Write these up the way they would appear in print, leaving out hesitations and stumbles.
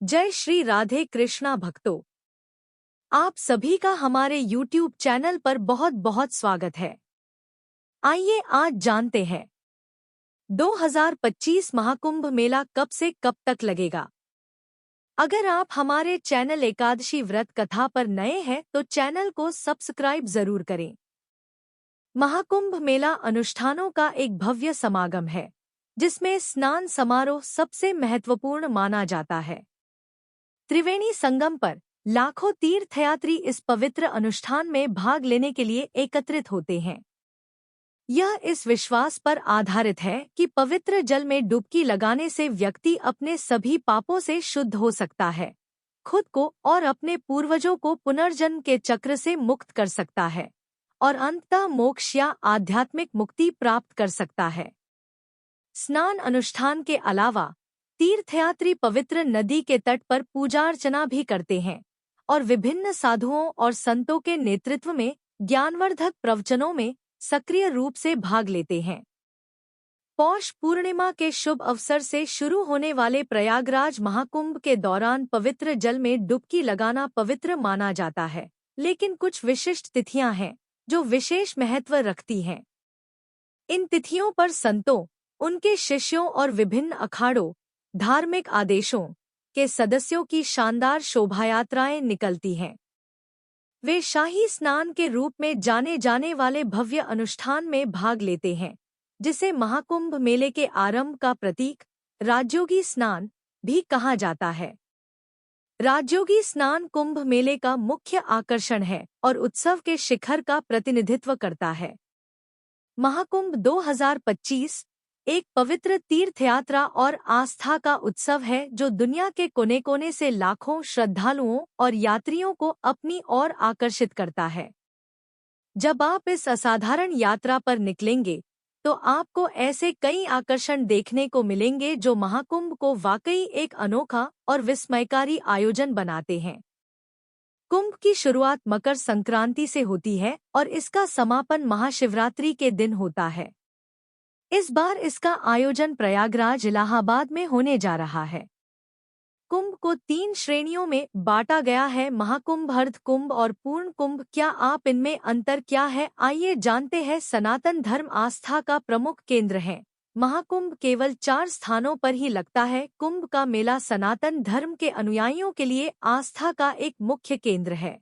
जय श्री राधे कृष्णा भक्तों, आप सभी का हमारे YouTube चैनल पर बहुत बहुत स्वागत है। आइए आज जानते हैं 2025 महाकुंभ मेला कब से कब तक लगेगा। अगर आप हमारे चैनल एकादशी व्रत कथा पर नए हैं तो चैनल को सब्सक्राइब जरूर करें। महाकुंभ मेला अनुष्ठानों का एक भव्य समागम है जिसमें स्नान समारोह सबसे महत्वपूर्ण माना जाता है। त्रिवेणी संगम पर लाखों तीर्थयात्री इस पवित्र अनुष्ठान में भाग लेने के लिए एकत्रित होते हैं। यह इस विश्वास पर आधारित है कि पवित्र जल में डुबकी लगाने से व्यक्ति अपने सभी पापों से शुद्ध हो सकता है, खुद को और अपने पूर्वजों को पुनर्जन्म के चक्र से मुक्त कर सकता है और अंततः मोक्ष या आध्यात्मिक मुक्ति प्राप्त कर सकता है। स्नान अनुष्ठान के अलावा तीर्थयात्री पवित्र नदी के तट पर पूजा अर्चना भी करते हैं और विभिन्न साधुओं और संतों के नेतृत्व में ज्ञानवर्धक प्रवचनों में सक्रिय रूप से भाग लेते हैं। पौष पूर्णिमा के शुभ अवसर से शुरू होने वाले प्रयागराज महाकुंभ के दौरान पवित्र जल में डुबकी लगाना पवित्र माना जाता है, लेकिन कुछ विशिष्ट तिथियां हैं जो विशेष महत्व रखती हैं। इन तिथियों पर संतों, उनके शिष्यों और विभिन्न अखाड़ों, धार्मिक आदेशों के सदस्यों की शानदार शोभायात्राएं निकलती हैं। वे शाही स्नान के रूप में जाने जाने वाले भव्य अनुष्ठान में भाग लेते हैं, जिसे महाकुंभ मेले के आरंभ का प्रतीक राजयोगी स्नान भी कहा जाता है। राजयोगी स्नान कुंभ मेले का मुख्य आकर्षण है और उत्सव के शिखर का प्रतिनिधित्व करता है। महाकुंभ 2025 एक पवित्र तीर्थयात्रा और आस्था का उत्सव है जो दुनिया के कोने-कोने से लाखों श्रद्धालुओं और यात्रियों को अपनी ओर आकर्षित करता है। जब आप इस असाधारण यात्रा पर निकलेंगे तो आपको ऐसे कई आकर्षण देखने को मिलेंगे जो महाकुंभ को वाकई एक अनोखा और विस्मयकारी आयोजन बनाते हैं। कुंभ की शुरुआत मकर संक्रांति से होती है और इसका समापन महाशिवरात्रि के दिन होता है। इस बार इसका आयोजन प्रयागराज इलाहाबाद में होने जा रहा है। कुंभ को 3 श्रेणियों में बांटा गया है: महाकुंभ, अर्ध कुंभ और पूर्ण कुंभ। क्या आप इनमें अंतर क्या है, आइए जानते हैं। सनातन धर्म आस्था का प्रमुख केंद्र है। महाकुंभ केवल 4 स्थानों पर ही लगता है। कुंभ का मेला सनातन धर्म के अनुयायियों के लिए आस्था का एक मुख्य केंद्र है।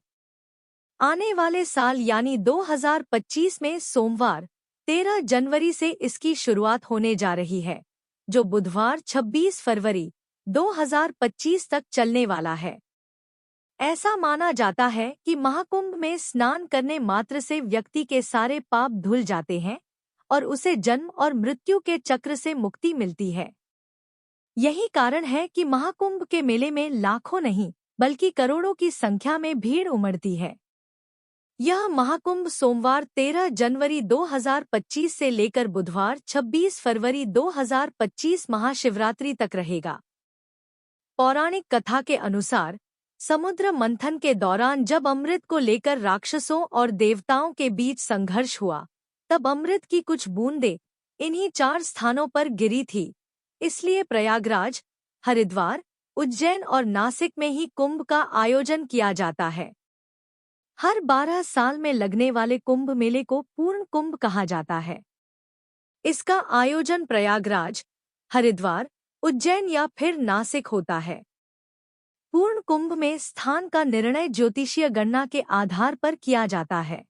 आने वाले साल यानी 2025 में सोमवार 13 जनवरी से इसकी शुरुआत होने जा रही है, जो बुधवार 26 फरवरी 2025 तक चलने वाला है। ऐसा माना जाता है कि महाकुंभ में स्नान करने मात्र से व्यक्ति के सारे पाप धुल जाते हैं और उसे जन्म और मृत्यु के चक्र से मुक्ति मिलती है। यही कारण है कि महाकुंभ के मेले में लाखों नहीं बल्कि करोड़ों की संख्या में भीड़ उमड़ती है। यह महाकुंभ सोमवार 13 जनवरी 2025 से लेकर बुधवार 26 फरवरी 2025 महाशिवरात्रि तक रहेगा। पौराणिक कथा के अनुसार समुद्र मंथन के दौरान जब अमृत को लेकर राक्षसों और देवताओं के बीच संघर्ष हुआ, तब अमृत की कुछ बूंदें इन्हीं 4 स्थानों पर गिरी थी। इसलिए प्रयागराज, हरिद्वार, उज्जैन और नासिक में ही कुंभ का आयोजन किया जाता है। हर 12 साल में लगने वाले कुंभ मेले को पूर्ण कुंभ कहा जाता है। इसका आयोजन प्रयागराज, हरिद्वार, उज्जैन या फिर नासिक होता है। पूर्ण कुंभ में स्थान का निर्णय ज्योतिषीय गणना के आधार पर किया जाता है।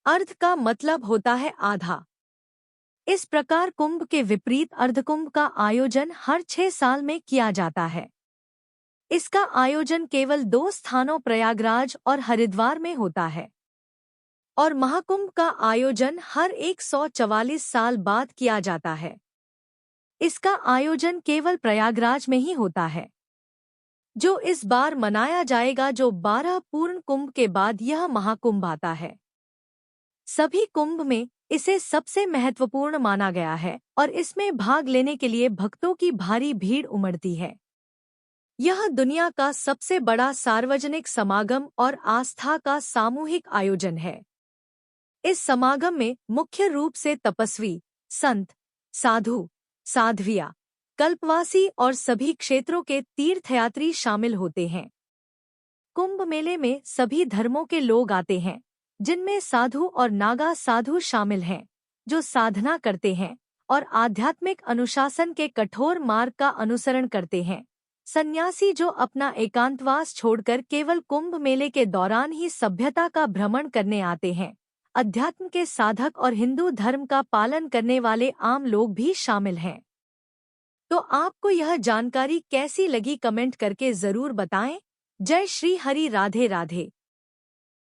अर्ध का मतलब होता है आधा। इस प्रकार कुंभ के विपरीत अर्धकुंभ का आयोजन हर 6 साल में किया जाता है। इसका आयोजन केवल 2 स्थानों प्रयागराज और हरिद्वार में होता है और महाकुंभ का आयोजन हर 144 साल बाद किया जाता है। इसका आयोजन केवल प्रयागराज में ही होता है, जो इस बार मनाया जाएगा, जो 12 पूर्ण कुंभ के बाद यह महाकुंभ आता है। सभी कुंभ में इसे सबसे महत्वपूर्ण माना गया है और इसमें भाग लेने के लिए भक्तों की भारी भीड़ उमड़ती है। यह दुनिया का सबसे बड़ा सार्वजनिक समागम और आस्था का सामूहिक आयोजन है। इस समागम में मुख्य रूप से तपस्वी, संत, साधु, साध्वियाँ, कल्पवासी और सभी क्षेत्रों के तीर्थयात्री शामिल होते हैं। कुंभ मेले में सभी धर्मों के लोग आते हैं, जिनमें साधु और नागा साधु शामिल हैं, जो साधना करते हैं और आध्यात्मिक अनुशासन के कठोर मार्ग का अनुसरण करते हैं। सन्यासी जो अपना एकांतवास छोड़कर केवल कुंभ मेले के दौरान ही सभ्यता का भ्रमण करने आते हैं। अध्यात्म के साधक और हिंदू धर्म का पालन करने वाले आम लोग भी शामिल हैं। तो आपको यह जानकारी कैसी लगी कमेंट करके जरूर बताएं। जय श्री हरि, राधे राधे।